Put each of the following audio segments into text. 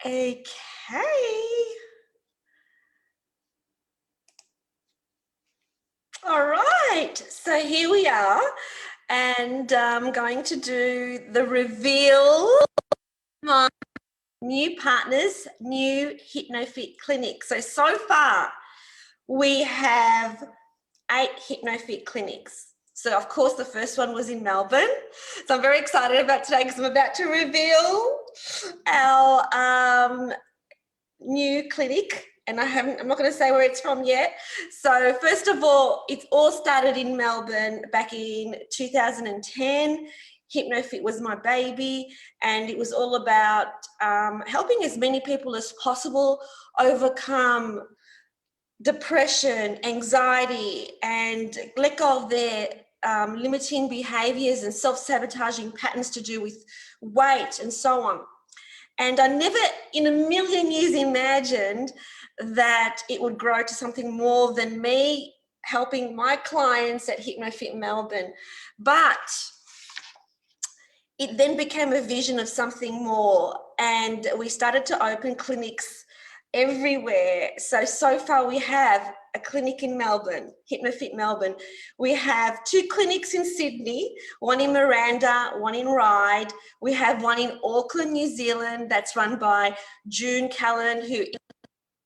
Okay. All right. So here we are, and I'm going to do the reveal of my new partners, new HypnoFit Clinic. So far, we have 8 HypnoFit clinics. So, of course, the first one was in Melbourne. So I'm very excited about today because I'm about to reveal our new clinic, and I'm not going to say where it's from yet. So first of all, it all started in Melbourne back in 2010. HypnoFit was my baby, and it was all about helping as many people as possible overcome depression, anxiety, and let go of their limiting behaviors and self-sabotaging patterns to do with weight and so on. And I never in a million years imagined that it would grow to something more than me helping my clients at HypnoFit Melbourne. But it then became a vision of something more, and we started to open clinics everywhere. So far we have a clinic in Melbourne, HypnoFit Melbourne. We have 2 clinics in Sydney, one in Miranda, one in Ryde. We have one in Auckland, New Zealand, that's run by June Callan, who is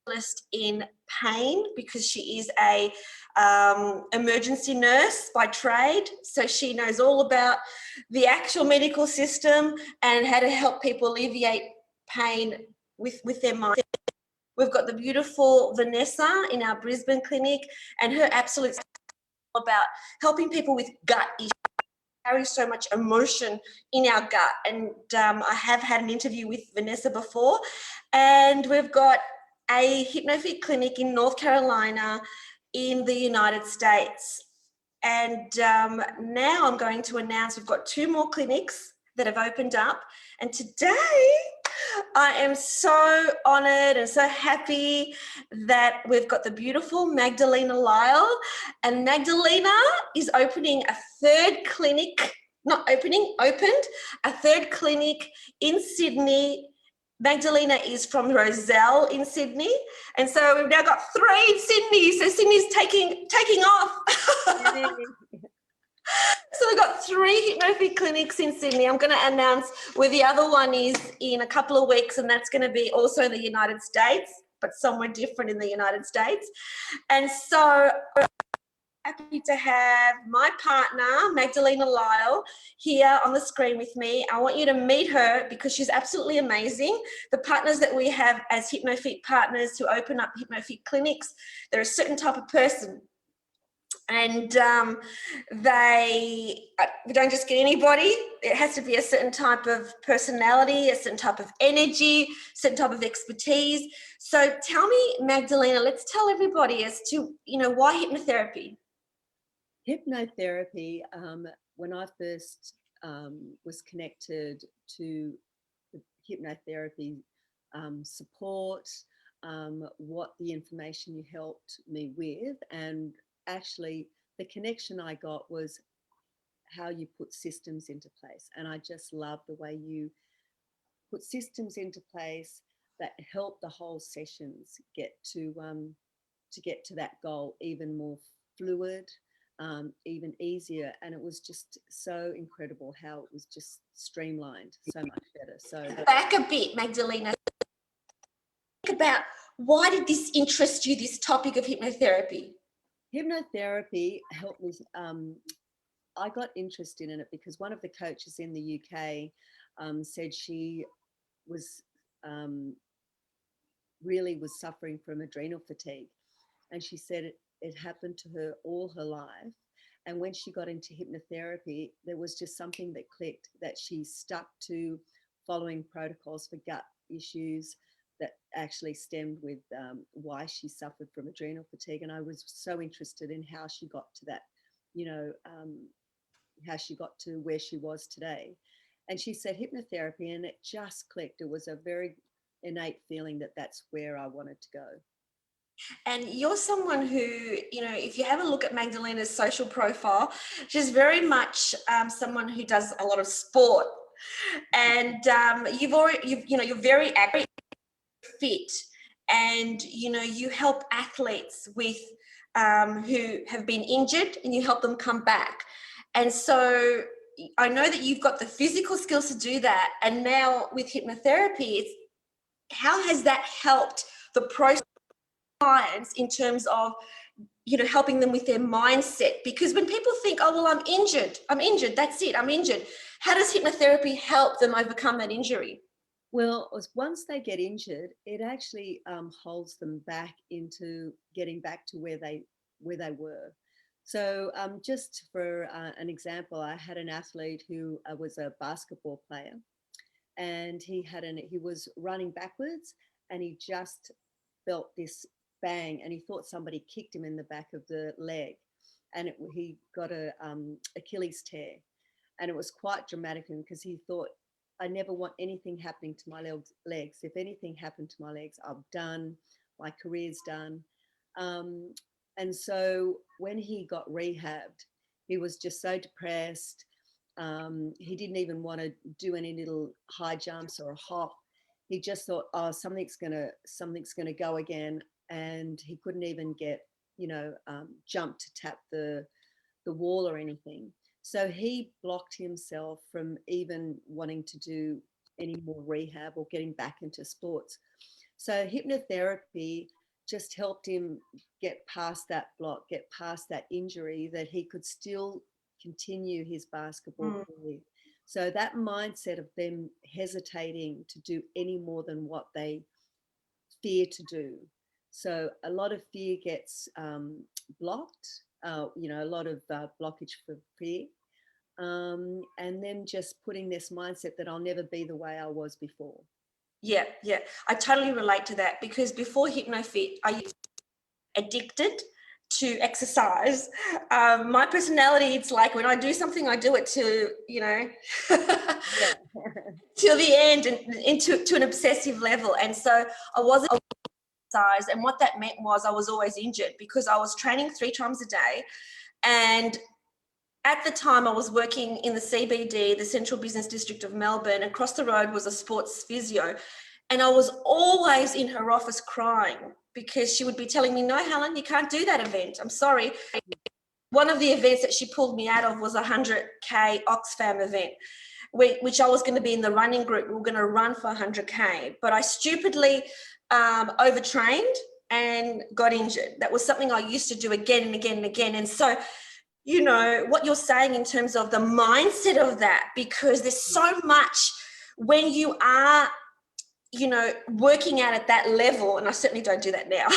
specialist in pain because she is a emergency nurse by trade. So she knows all about the actual medical system and how to help people alleviate pain with their mind. We've got the beautiful Vanessa in our Brisbane clinic, and her absolute about helping people with gut issues. Carry so much emotion in our gut, and I have had an interview with Vanessa before. And we've got a HypnoFit clinic in North Carolina in the United States. And now I'm going to announce we've got 2 more clinics that have opened up, and today I am so honoured and so happy that we've got the beautiful Magdalena Lyle, and Magdalena is opening a 3rd clinic, opened a 3rd clinic in Sydney. Magdalena is from Roselle in Sydney, and so we've now got 3 in Sydney, so Sydney's taking off. So we've got 3 HypnoFit clinics in Sydney. I'm going to announce where the other one is in a couple of weeks, and that's going to be also in the United States, but somewhere different in the United States. And so happy to have my partner, Magdalena Lyle, here on the screen with me. I want you to meet her because she's absolutely amazing. The partners that we have as HypnoFit partners who open up HypnoFit clinics, they're a certain type of person. And they don't just get anybody. It has to be a certain type of personality, a certain type of energy, certain type of expertise. So tell me, Magdalena, let's tell everybody as to, why hypnotherapy? Hypnotherapy, when I first was connected to the hypnotherapy support, what the information you helped me with, and actually the connection I got was how you put systems into place. And I just love the way you put systems into place that help the whole sessions get to that goal even more fluid, even easier. And it was just so incredible how it was just streamlined so much better. So back a bit, Magdalena. Think about, why did this interest you, this topic of hypnotherapy? Hypnotherapy helped me. I got interested in it because one of the coaches in the UK said she was really was suffering from adrenal fatigue, and she said it happened to her all her life. And when she got into hypnotherapy, there was just something that clicked, that she stuck to following protocols for gut issues that actually stemmed with why she suffered from adrenal fatigue. And I was so interested in how she got to that, how she got to where she was today. And she said hypnotherapy, and it just clicked. It was a very innate feeling that that's where I wanted to go. And you're someone who, if you have a look at Magdalena's social profile, she's very much someone who does a lot of sport. And you're very active. fit, and you help athletes with who have been injured, and you help them come back. And so I know that you've got the physical skills to do that, and now with hypnotherapy, how has that helped the process clients in terms of helping them with their mindset? Because when people think, oh well, I'm injured, that's it, I'm injured, how does hypnotherapy help them overcome that injury? Well, once they get injured, it actually holds them back into getting back to where they were. So just for an example, I had an athlete who was a basketball player, and he was running backwards, and he just felt this bang, and he thought somebody kicked him in the back of the leg, and he got a Achilles tear, and it was quite dramatic because he thought, I never want anything happening to my legs. If anything happened to my legs, I'm done. My career's done. And so when he got rehabbed, he was just so depressed. He didn't even want to do any little high jumps or a hop. He just thought, oh, something's gonna go again, and he couldn't even get jump to tap the wall or anything. So he blocked himself from even wanting to do any more rehab or getting back into sports. So hypnotherapy just helped him get past that block, get past that injury, that he could still continue his basketball career. So that mindset of them hesitating to do any more than what they fear to do. So a lot of fear gets blocked, a lot of blockage for fear. And then just putting this mindset that I'll never be the way I was before. Yeah. I totally relate to that, because before HypnoFit, I used to be addicted to exercise. My personality, it's like when I do something, I do it to, till the end, and to an obsessive level. And so I wasn't exercise, and what that meant was I was always injured, because I was training 3 times a day. And at the time, I was working in the CBD, the Central Business District of Melbourne. Across the road was a sports physio, and I was always in her office crying, because she would be telling me, no, Helen, you can't do that event. I'm sorry. One of the events that she pulled me out of was a 100K Oxfam event, which I was going to be in the running group. We were going to run for 100K, but I stupidly overtrained and got injured. That was something I used to do again and again and again. And so, what you're saying in terms of the mindset of that, because there's so much when you are, working out at that level, and I certainly don't do that now,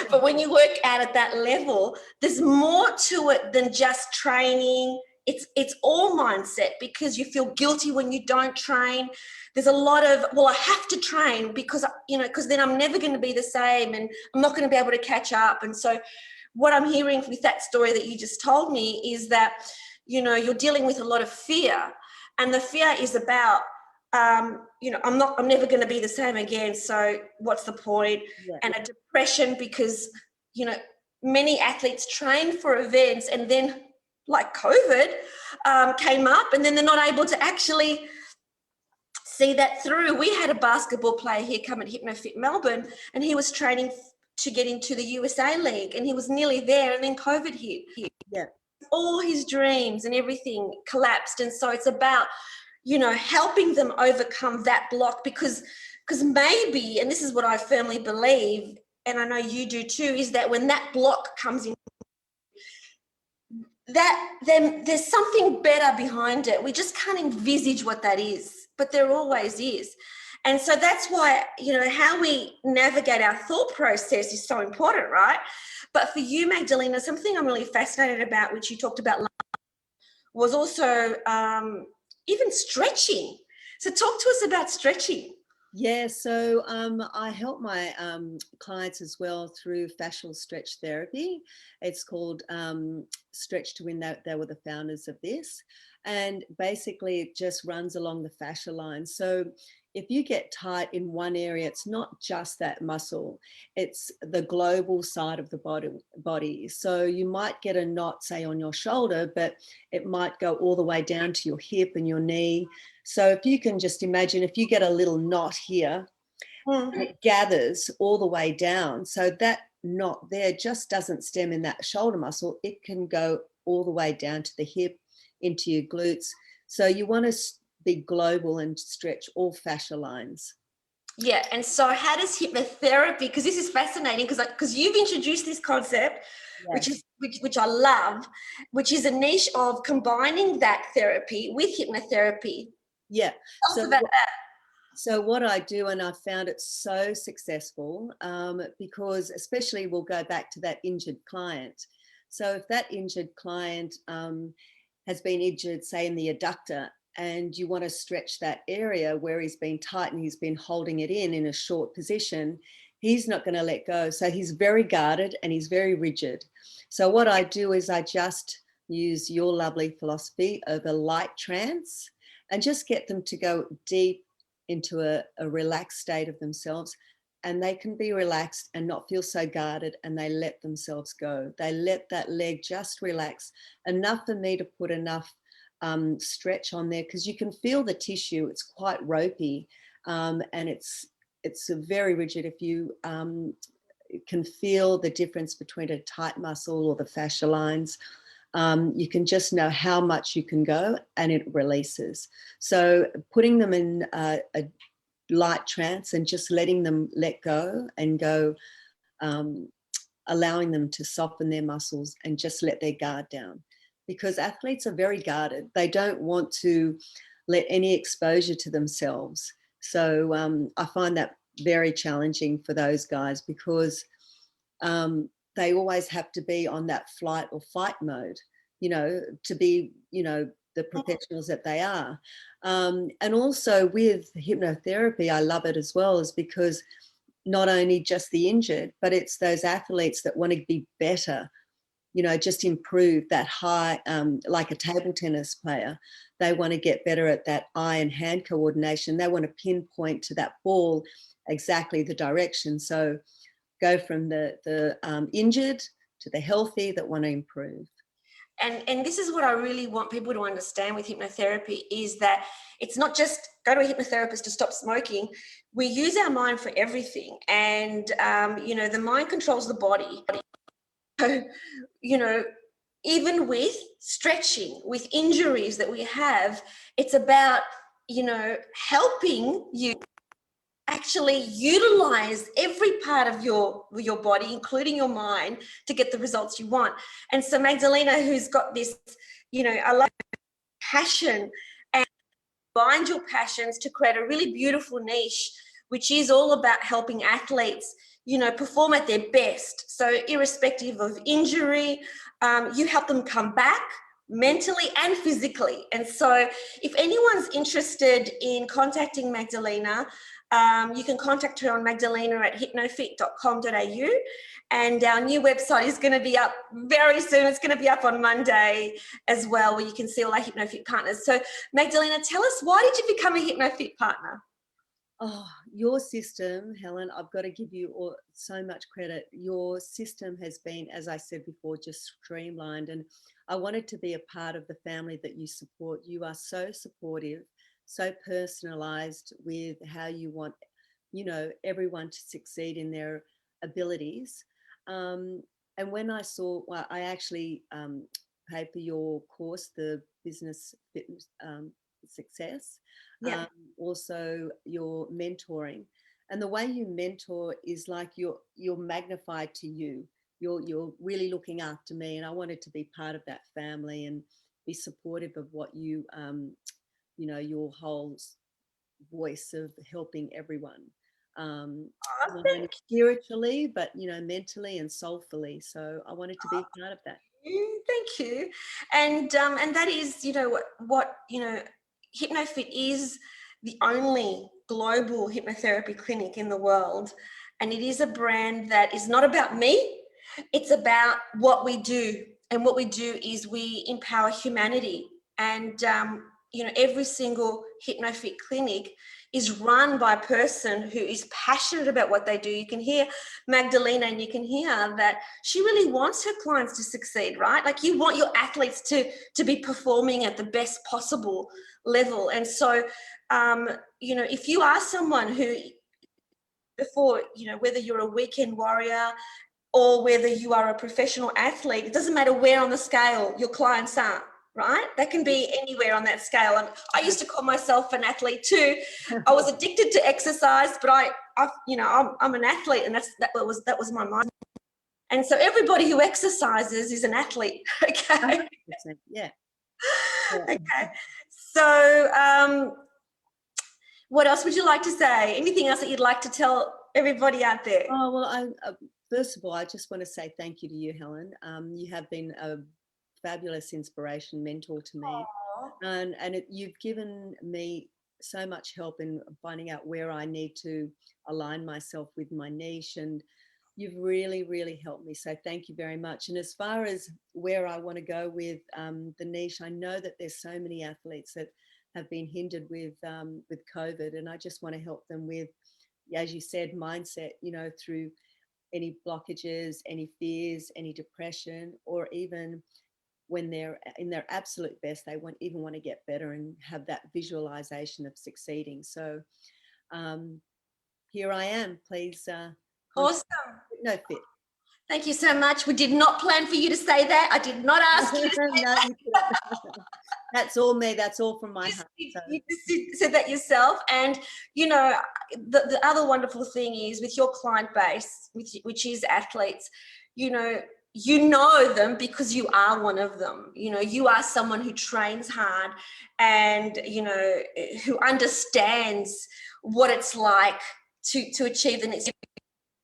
but when you work out at that level, there's more to it than just training. It's all mindset, because you feel guilty when you don't train. There's a lot of, well, I have to train because then I'm never going to be the same, and I'm not going to be able to catch up. And so what I'm hearing with that story that you just told me is that, you're dealing with a lot of fear, and the fear is about, I'm never going to be the same again. So what's the point? Yeah. And a depression, because, many athletes train for events, and then like COVID came up, and then they're not able to actually see that through. We had a basketball player here come at HypnoFit Melbourne, and he was training to get into the USA League, and he was nearly there, and then COVID hit. Yeah. All his dreams and everything collapsed. And so it's about, helping them overcome that block, because maybe, and this is what I firmly believe, and I know you do too, is that when that block comes in, that then there's something better behind it. We just can't envisage what that is, but there always is. And so that's why, how we navigate our thought process is so important, right? But for you, Magdalena, something I'm really fascinated about, which you talked about, was also even stretching. So talk to us about stretching. Yeah, so I help my clients as well through fascial stretch therapy. It's called Stretch to Win. They were the founders of this. And basically it just runs along the fascia line. So if you get tight in one area, it's not just that muscle, it's the global side of the body. So you might get a knot, say, on your shoulder, but it might go all the way down to your hip and your knee. So if you can just imagine, if you get a little knot here, Mm. and it gathers all the way down. So that knot there just doesn't stem in that shoulder muscle. It can go all the way down to the hip, into your glutes. So you want to be global and stretch all fascia lines. Yeah, and so how does hypnotherapy, because this is fascinating, because you've introduced this concept, Yes. which I love, which is a niche of combining that therapy with hypnotherapy. Yeah. Tell us about that. So what I do, and I found it so successful, because especially we'll go back to that injured client. So if that injured client has been injured, say in the adductor, and you want to stretch that area where he's been tight and he's been holding it in a short position, he's not going to let go. So he's very guarded and he's very rigid. So what I do is I just use your lovely philosophy of a light trance and just get them to go deep into a relaxed state of themselves, and they can be relaxed and not feel so guarded, and they let themselves go. They let that leg just relax enough for me to put enough stretch on there, because you can feel the tissue. It's quite ropey, and it's very rigid. If you can feel the difference between a tight muscle or the fascia lines, you can just know how much you can go, and it releases. So putting them in a light trance and just letting them let go and go, allowing them to soften their muscles and just let their guard down. Because athletes are very guarded. They don't want to let any exposure to themselves. So I find that very challenging for those guys, because they always have to be on that flight or fight mode, to be, the professionals that they are. And also with hypnotherapy, I love it as well, is because not only just the injured, but it's those athletes that want to be better, just improve that high, like a table tennis player. They want to get better at that eye and hand coordination. They want to pinpoint to that ball exactly the direction. So go from the injured to the healthy that want to improve. And this is what I really want people to understand with hypnotherapy, is that it's not just go to a hypnotherapist to stop smoking. We use our mind for everything. And, the mind controls the body. So, even with stretching, with injuries that we have, it's about, helping you actually utilize every part of your body, including your mind, to get the results you want. And so Magdalena, who's got this, I love passion, and bind your passions to create a really beautiful niche, which is all about helping athletes, perform at their best. So irrespective of injury, you help them come back mentally and physically. And so if anyone's interested in contacting Magdalena, you can contact her on magdalena@hypnofit.com.au, and our new website is going to be up very soon. It's going to be up on Monday as well, where you can see all our HypnoFit partners. So Magdalena, tell us, why did you become a HypnoFit partner? Oh, your system, Helen, I've got to give you so much credit. Your system has been, as I said before, just streamlined, and I wanted to be a part of the family that you support. You are so supportive, so personalized with how you want, everyone to succeed in their abilities. And when I saw, well, I actually paid for your course, the Business Fitness Success. Yeah. Also your mentoring, and the way you mentor is like you're magnified to you. You're really looking after me, and I wanted to be part of that family and be supportive of what you your whole voice of helping everyone, Oh, not only thank spiritually but mentally and soulfully. So I wanted to be part of that. you. Thank you. And that is, what HypnoFit is the only global hypnotherapy clinic in the world. And it is a brand that is not about me, it's about what we do. And what we do is we empower humanity. And, every single HypnoFit clinic is run by a person who is passionate about what they do. You can hear Magdalena, and you can hear that she really wants her clients to succeed, right? Like, you want your athletes to be performing at the best possible level. And so, if you are someone who before, whether you're a weekend warrior or whether you are a professional athlete, it doesn't matter where on the scale your clients are, right? They can be anywhere on that scale. I used to call myself an athlete too. I was addicted to exercise, but I'm an athlete, and that was my mind. And so everybody who exercises is an athlete. Okay. Yeah. Okay. So, what else would you like to say? Anything else that you'd like to tell everybody out there? Oh, well, first of all, I just want to say thank you to you, Helen. You have been a fabulous inspiration, mentor to me. And you've given me so much help in finding out where I need to align myself with my niche, and you've really, really helped me. So thank you very much. And as far as where I want to go with the niche, I know that there's so many athletes that have been hindered with COVID, and I just want to help them with, as you said, mindset, through any blockages, any fears, any depression, or even when they're in their absolute best, they even want to get better and have that visualization of succeeding. So here I am. Please. Awesome. HypnoFit. Thank you so much. We did not plan for you to say that. I did not ask you to say that. You couldn't. That's all me. That's all from my heart. So. You just said that yourself. And, the other wonderful thing is with your client base, which is athletes, you know them because you are one of them. You are someone who trains hard and, who understands what it's like to achieve the next,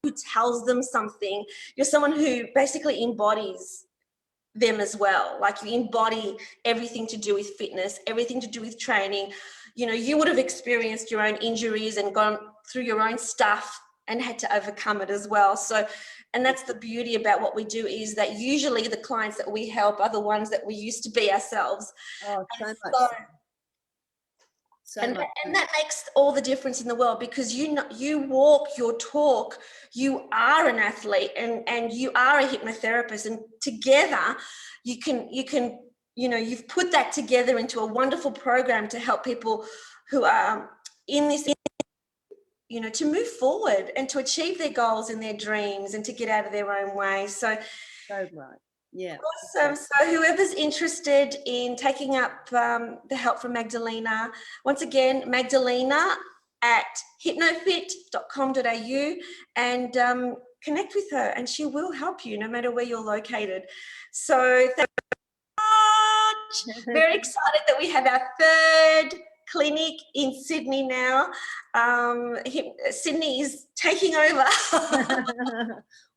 who tells them something. You're someone who basically embodies them as well. Like, you embody everything to do with fitness, everything to do with training. You would have experienced your own injuries and gone through your own stuff and had to overcome it as well. So, and that's the beauty about what we do, is that usually the clients that we help are the ones that we used to be ourselves. Oh, so much. And that makes all the difference in the world, because you walk your talk. You are an athlete and you are a hypnotherapist, and together you've put that together into a wonderful program to help people who are in this, to move forward and to achieve their goals and their dreams and to get out of their own way. So right. Yeah. Awesome. So whoever's interested in taking up the help from Magdalena, once again, Magdalena at hypnofit.com.au, and connect with her, and she will help you no matter where you're located. So thank you so much. Very excited that we have our third clinic in Sydney now. Sydney is taking over.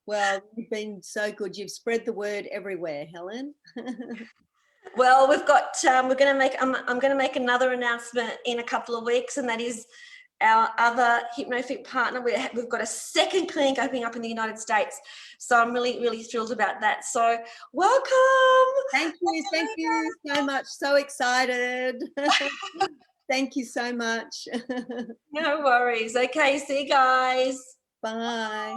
Well, you've been so good. You've spread the word everywhere, Helen. Well, we've got. I'm going to make another announcement in a couple of weeks, and that is our other HypnoFit partner. We've got a second clinic opening up in the United States, so I'm really, really thrilled about that. So, welcome. Thank you so much. So excited. Thank you so much. No worries. Okay, see you guys. Bye.